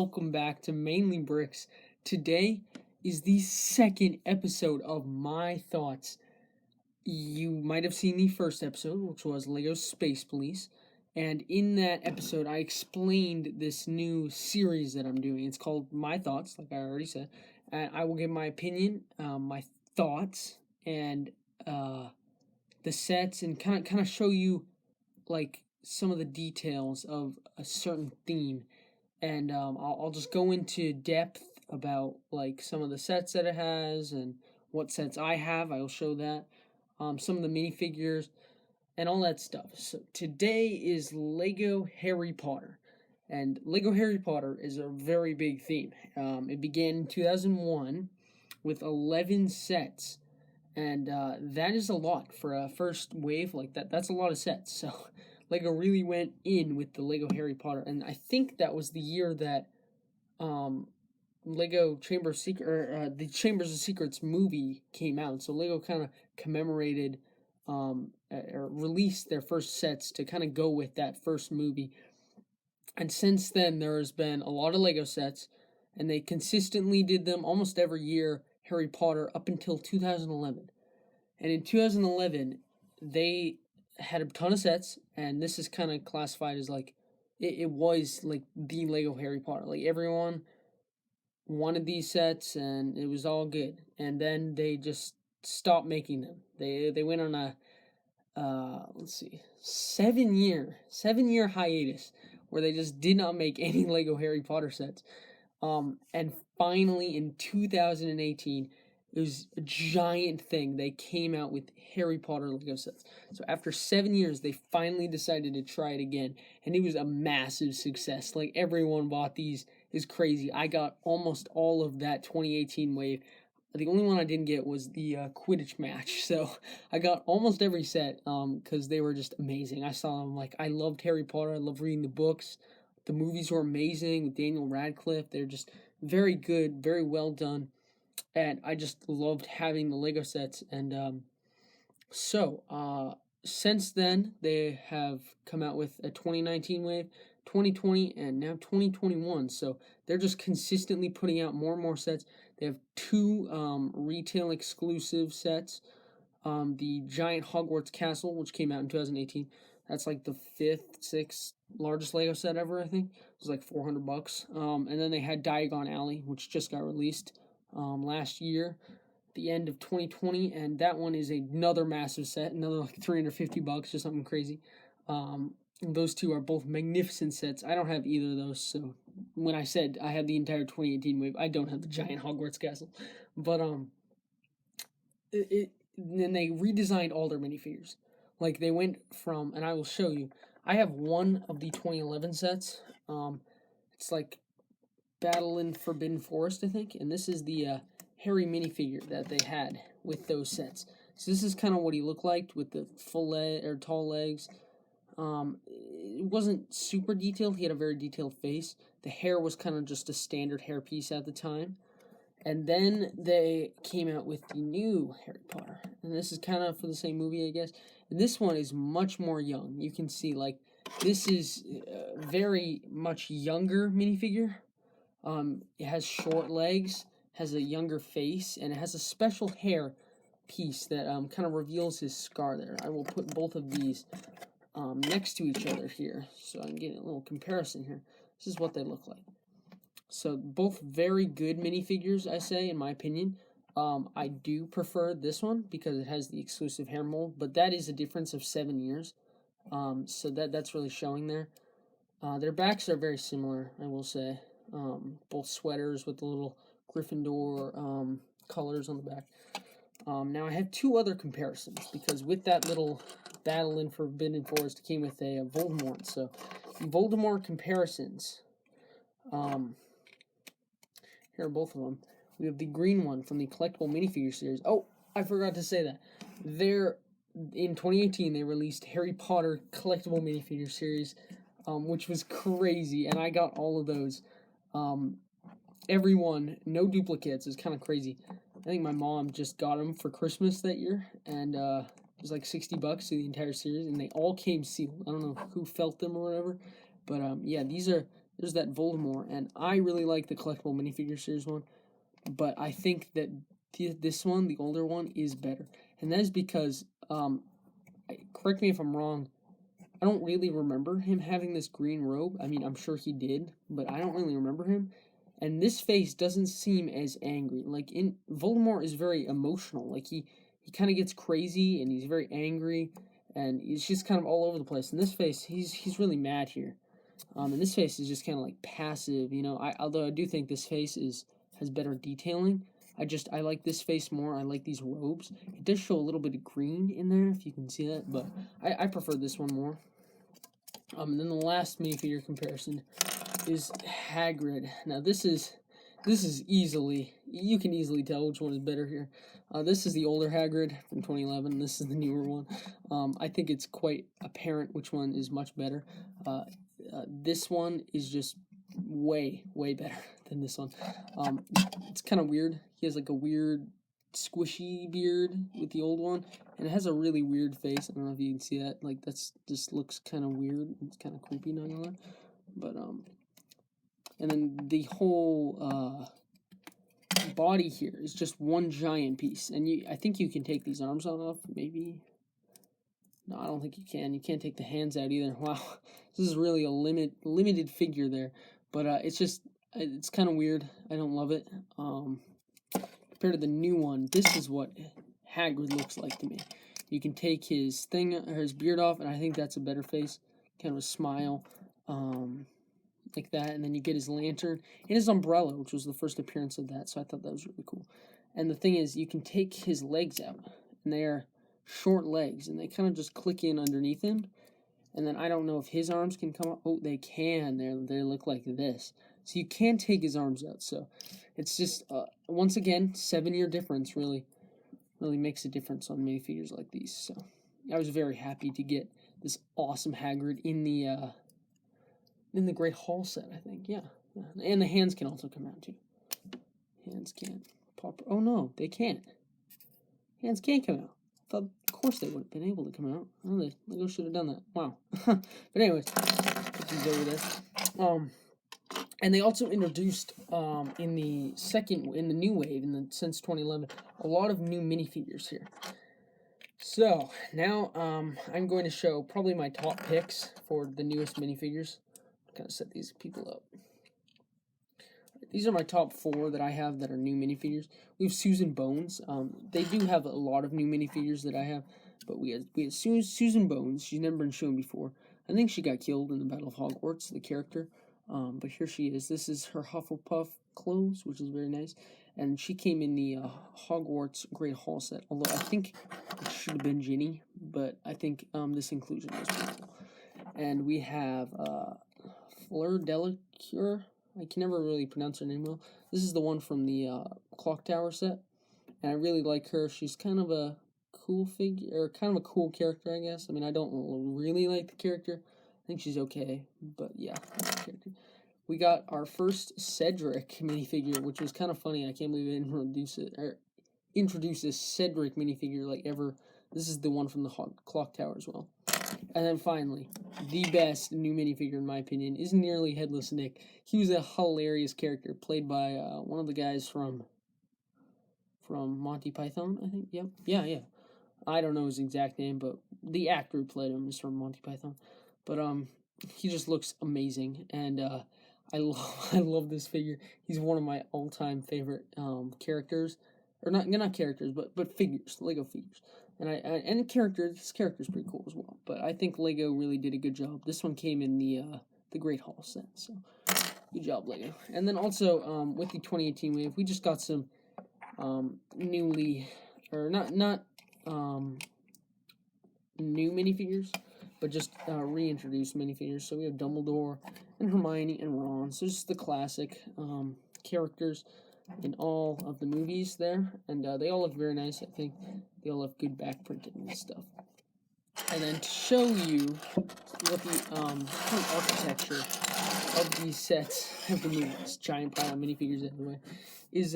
welcome back to Mainly Bricks. Today is the second episode of my thoughts. You might have seen the first episode, which was Lego Space Police, and in that episode, I explained this new series that I'm doing. It's called My Thoughts, like I already said, and I will give my opinion, my thoughts, and the sets, and kind of show you like some of the details of a certain theme, and I'll just go into depth about like some of the sets that it has and what sets I have. I will show that, some of the minifigures and all that stuff. So today is Lego Harry Potter, and Lego Harry Potter is a very big theme. It began in 2001 with 11 sets, and that is a lot for a first wave like that. That's a lot of sets. So Lego really went in with the Lego Harry Potter, and I think that was the year that um, Lego Chamber of Secret, or the Chambers of Secrets movie came out. So Lego kind of commemorated, or released their first sets to kind of go with that first movie. And since then, there has been a lot of Lego sets, and they consistently did them almost every year. Harry Potter up until 2011, and in 2011 they had a ton of sets, and this is kind of classified as like it was like the Lego Harry Potter. Like everyone wanted these sets, and it was all good. And then they just stopped making them. They went on a let's see, 7 year hiatus where they just did not make any Lego Harry Potter sets. And finally in 2018, it was a giant thing. They came out with Harry Potter Lego sets. So after 7 years, they finally decided to try it again, and it was a massive success. Like everyone bought these. Is crazy. I got almost all of that 2018 wave. The only one I didn't get was the Quidditch match. So I got almost every set because they were just amazing. I saw them. Like, I loved Harry Potter. I loved reading the books. The movies were amazing with Daniel Radcliffe. They're just very good, very well done, and I just loved having the Lego sets. And since then, they have come out with a 2019 wave, 2020, and now 2021. So they're just consistently putting out more and more sets. They have two retail exclusive sets. The giant Hogwarts Castle, which came out in 2018. That's like the fifth, sixth largest Lego set ever, I think. It was like $400. And then they had Diagon Alley, which just got released last year, the end of 2020, and that one is another massive set, another like $350 or something crazy. Those two are both magnificent sets. I don't have either of those, so when I said I had the entire 2018 wave, I don't have the giant Hogwarts Castle, but then they redesigned all their minifigures. Like they went from, and I will show you. I have one of the 2011 sets. It's like Battle in Forbidden Forest, I think, and this is the Harry minifigure that they had with those sets. So this is kind of what he looked like with the full leg or tall legs. It wasn't super detailed. He had a very detailed face. The hair was kind of just a standard hair piece at the time. And then they came out with the new Harry Potter, and this is kind of for the same movie, I guess. And this one is much more young. You can see like this is a very much younger minifigure. It has short legs, has a younger face, and it has a special hair piece that kind of reveals his scar there. I will put both of these next to each other here so I can get a little comparison here. This is what they look like. So both very good minifigures, I say, in my opinion. I do prefer this one because it has the exclusive hair mold, but that is a difference of 7 years. So that's really showing there. Their backs are very similar, I will say. Both sweaters with the little Gryffindor colors on the back. Now I have two other comparisons because with that little Battle in Forbidden Forest came with a Voldemort. So Voldemort comparisons. Here are both of them. We have the green one from the collectible minifigure series. Oh, I forgot to say that. In 2018, they released Harry Potter collectible minifigure series, which was crazy, and I got all of those. Everyone, no duplicates, is kind of crazy. I think my mom just got them for Christmas that year, and it was like $60 to the entire series, and they all came sealed. I don't know who felt them or whatever, but yeah, these are there's that Voldemort, and I really like the collectible minifigure series one, but I think that this one, the older one, is better, and that is because, correct me if I'm wrong, I don't really remember him having this green robe. I mean, I'm sure he did, but I don't really remember him. And this face doesn't seem as angry. Like, in Voldemort is very emotional. Like, he kind of gets crazy and he's very angry and he's just kind of all over the place. In this face, he's really mad here. And this face is just kind of like passive, you know. Although I do think this face has better detailing. I like this face more. I like these robes. It does show a little bit of green in there, if you can see that, but I prefer this one more. And then the last minifigure comparison is Hagrid. Now this is easily, you can easily tell which one is better here. This is the older Hagrid from 2011. This is the newer one. I think it's quite apparent which one is much better. This one is just way better than this one. It's kind of weird. He has like a weird squishy beard with the old one, and it has a really weird face. I don't know if you can see that. Like, that's just looks kind of weird. It's kind of creepy, not gonna lie. But and then the whole body here is just one giant piece, and I think you can take these arms off, maybe. No, I don't think you can. You can't take the hands out either. Wow, this is really a limited figure there. But it's kind of weird. I don't love it. Compared to the new one, this is what Hagrid looks like to me. You can take his thing or his beard off, and I think that's a better face. Kind of a smile, like that, and then you get his lantern and his umbrella, which was the first appearance of that. So I thought that was really cool. And the thing is, you can take his legs out, and they're short legs, and they kind of just click in underneath him. And then I don't know if his arms can come out. Oh, they can. They look like this. So you can take his arms out. So it's just once again, 7-year difference really makes a difference on minifigures like these. So I was very happy to get this awesome Hagrid in the Great Hall set. I think, yeah. And the hands can also come out too. Hands can't pop. Oh no, they can't. Hands can't come out. Thought, of course, they would have been able to come out. Oh, Lego should have done that. Wow. But anyways, put these over there. And they also introduced in the new wave, since 2011, a lot of new minifigures here. So now I'm going to show probably my top picks for the newest minifigures. Kind of set these people up. These are my top 4 that I have that are new minifigures. We have Susan Bones. They do have a lot of new minifigures that I have, but we had Susan Bones. She's never been shown before. I think she got killed in the Battle of Hogwarts, the character. But here she is. This is her Hufflepuff clothes, which is very nice. And she came in the Hogwarts Great Hall set. Although I think it should have been Ginny, but I think this inclusion was pretty cool. And we have Fleur Delacour. I can never really pronounce her name well. This is the one from the Clock Tower set, and I really like her. She's kind of a cool figure, or kind of a cool character, I guess. I mean, I don't really like the character. I think she's okay, but yeah, that's the character. We got our first Cedric minifigure, which was kind of funny. I can't believe they didn't introduce this Cedric minifigure like ever. This is the one from the Clock Tower as well. And then finally, the best new minifigure in my opinion is Nearly Headless Nick. He was a hilarious character played by one of the guys from Monty Python, I think. Yep. Yeah. I don't know his exact name, but the actor who played him is from Monty Python. But he just looks amazing, and I love this figure. He's one of my all-time favorite characters, or not characters, but figures, Lego figures. And his character's pretty cool as well. But I think Lego really did a good job. This one came in the Great Hall set, so good job, Lego. And then also with the 2018 wave, we just got some not new minifigures, but just reintroduced minifigures. So we have Dumbledore and Hermione and Ron. So just the classic characters in all of the movies there, and they all look very nice. I think they all have good back printing and stuff. And then to show you what the architecture of these sets have been moving, this giant pile of minifigures everywhere, is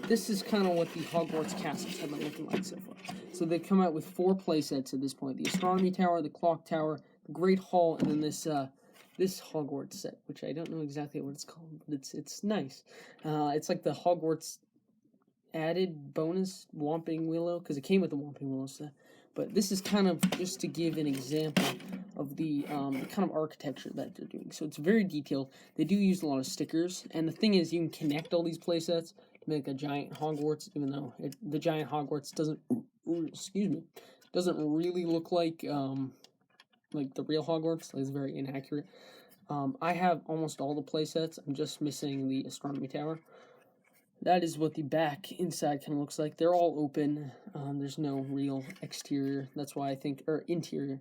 this is kind of what the Hogwarts castles have been looking like so far. So they've come out with 4 play sets at this point: the Astronomy Tower, the Clock Tower, the Great Hall, and then this this Hogwarts set, which I don't know exactly what it's called, but it's nice. It's like the Hogwarts added bonus Whomping Willow, because it came with the Whomping Willow set. But this is kind of just to give an example of the kind of architecture that they're doing. So it's very detailed. They do use a lot of stickers, and the thing is, you can connect all these playsets to make a giant Hogwarts, even though the giant Hogwarts doesn't really look like the real Hogwarts. Like, it's very inaccurate. I have almost all the playsets. I'm just missing the astronomy tower. That is what the back inside kind of looks like. They're all open. There's no real exterior. That's why I think, or interior.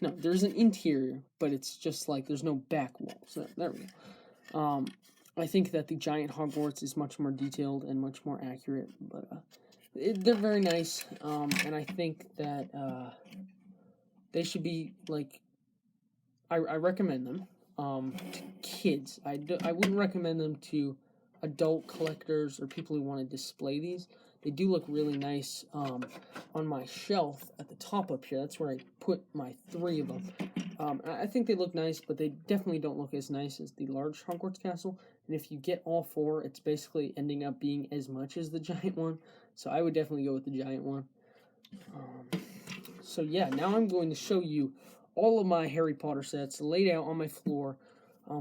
No, there's an interior, but it's just like there's no back wall. So there we go. I think that the giant Hogwarts is much more detailed and much more accurate, but they're very nice. And I think that they should be like. I recommend them to kids. I wouldn't recommend them to adult collectors or people who want to display these. They do look really nice on my shelf at the top up here. That's where I put my 3 of them. I think they look nice, but they definitely don't look as nice as the large Hogwarts castle. And if you get all 4, it's basically ending up being as much as the giant one. So I would definitely go with the giant one. So yeah, now I'm going to show you all of my Harry Potter sets laid out on my floor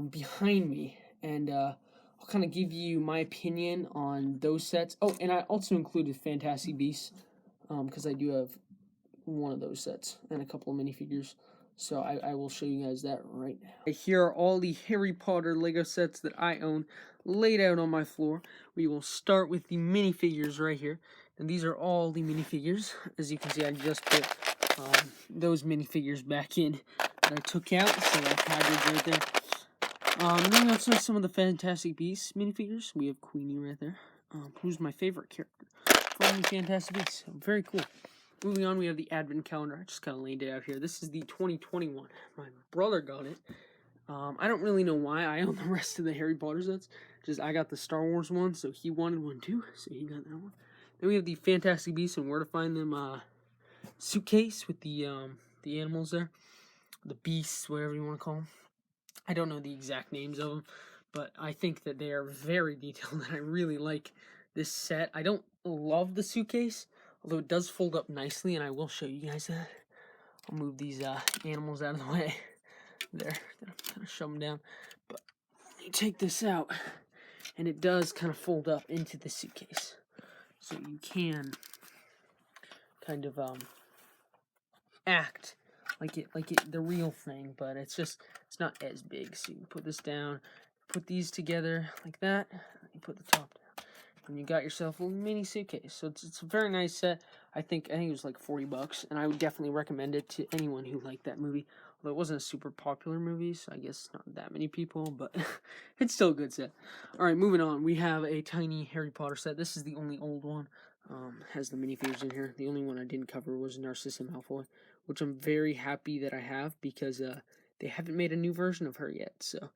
behind me. And I'll kind of give you my opinion on those sets. Oh, and I also included Fantastic Beasts because I do have one of those sets and a couple of minifigures. So I will show you guys that right now. Here are all the Harry Potter Lego sets that I own laid out on my floor. We will start with the minifigures right here. And these are all the minifigures. As you can see, I just put those minifigures back in that I took out. So that Hagrid right there. And then we also have some of the Fantastic Beasts minifigures. We have Queenie right there, who's my favorite character from the Fantastic Beasts. Very cool. Moving on, we have the Advent calendar. I just kind of laid it out here. This is the 2021. My brother got it. I don't really know why I own the rest of the Harry Potter sets. Just I got the Star Wars one, so he wanted one too, so he got that one. Then we have the Fantastic Beasts and Where to Find Them suitcase with the animals there, the beasts, whatever you want to call them. I don't know the exact names of them, but I think that they are very detailed, and I really like this set. I don't love the suitcase, although it does fold up nicely, and I will show you guys that. I'll move these animals out of the way. There, kind of shove them down. But you take this out, and it does kind of fold up into the suitcase, so you can kind of act like it the real thing, but it's not as big. So you can put this down, put these together like that, and you put the top down, and you got yourself a little mini suitcase. So it's a very nice set. I think it was like $40, and I would definitely recommend it to anyone who liked that movie. Although it wasn't a super popular movie, so I guess not that many people, but it's still a good set. All right, moving on. We have a tiny Harry Potter set. This is the only old one. Has the minifigures in here. The only one I didn't cover was Narcissa Malfoy, which I'm very happy that I have because they haven't made a new version of her yet. So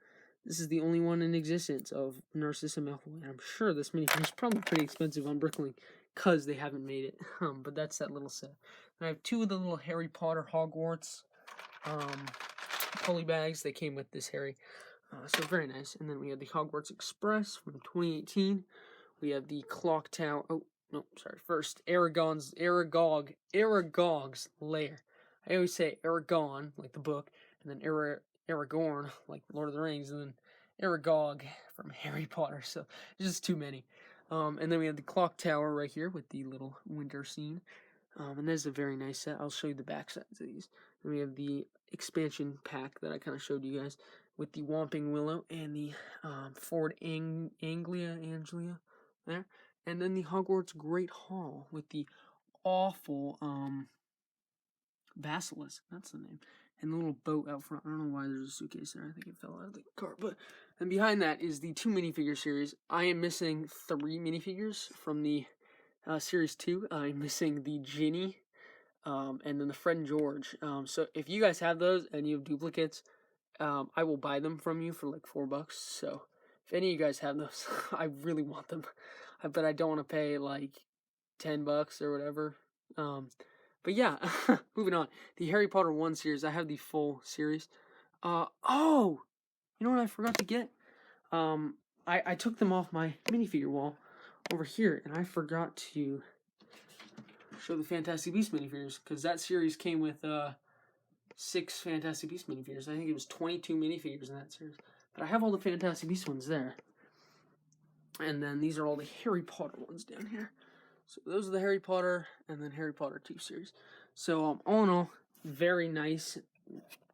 this is the only one in existence of Narcissa Malfoy. And I'm sure this minifigure is probably pretty expensive on Bricklink because they haven't made it. But that's that little set. And I have 2 of the little Harry Potter Hogwarts poly bags. They came with this Harry. So very nice. And then we have the Hogwarts Express from 2018. We have the Clock Tower. Oh, no, sorry. First, Aragog's lair. I always say Aragon, like the book, and then Aragorn, like Lord of the Rings, and then Aragog from Harry Potter. So there's just too many. And then we have the Clock Tower right here with the little winter scene. And there's a very nice set. I'll show you the back sides of these. And we have the expansion pack that I kind of showed you guys with the Whomping Willow and the Ford Anglia there. And then the Hogwarts Great Hall with the awful Basilisk. That's the name. And the little boat out front. I don't know why there's a suitcase there. I think it fell out of the car. But and behind that is the 2 minifigure series. I am missing 3 minifigures from the series 2. I'm missing the Ginny, and then the friend George. So if you guys have those and you have duplicates, I will buy them from you for like $4. So if any of you guys have those, I really want them. But I don't want to pay like $10 or whatever. But yeah, moving on. The Harry Potter 1 series, I have the full series. Oh, you know what I forgot to get? I took them off my minifigure wall over here, and I forgot to show the Fantastic Beasts minifigures, because that series came with 6 Fantastic Beasts minifigures. I think it was 22 minifigures in that series. But I have all the Fantastic Beasts ones there. And then these are all the Harry Potter ones down here. So those are the Harry Potter and then Harry Potter 2 series. So all in all, very nice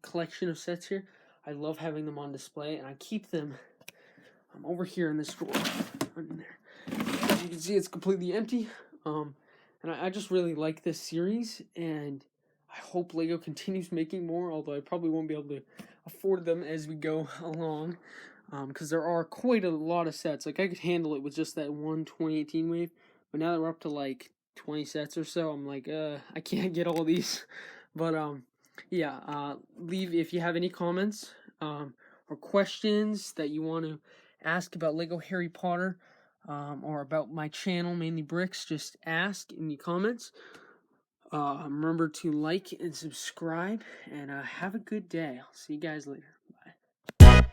collection of sets here. I love having them on display, and I keep them over here in this drawer. In there. As you can see, it's completely empty. And I just really like this series, and I hope LEGO continues making more, although I probably won't be able to afford them as we go along, because there are quite a lot of sets. Like, I could handle it with just that one 2018 wave, but now that we're up to like 20 sets or so, I'm like, I can't get all these. But yeah, leave if you have any comments or questions that you want to ask about LEGO Harry Potter. Or about my channel, Mainly Bricks, just ask in the comments. Remember to like and subscribe, and have a good day. I'll see you guys later. Bye.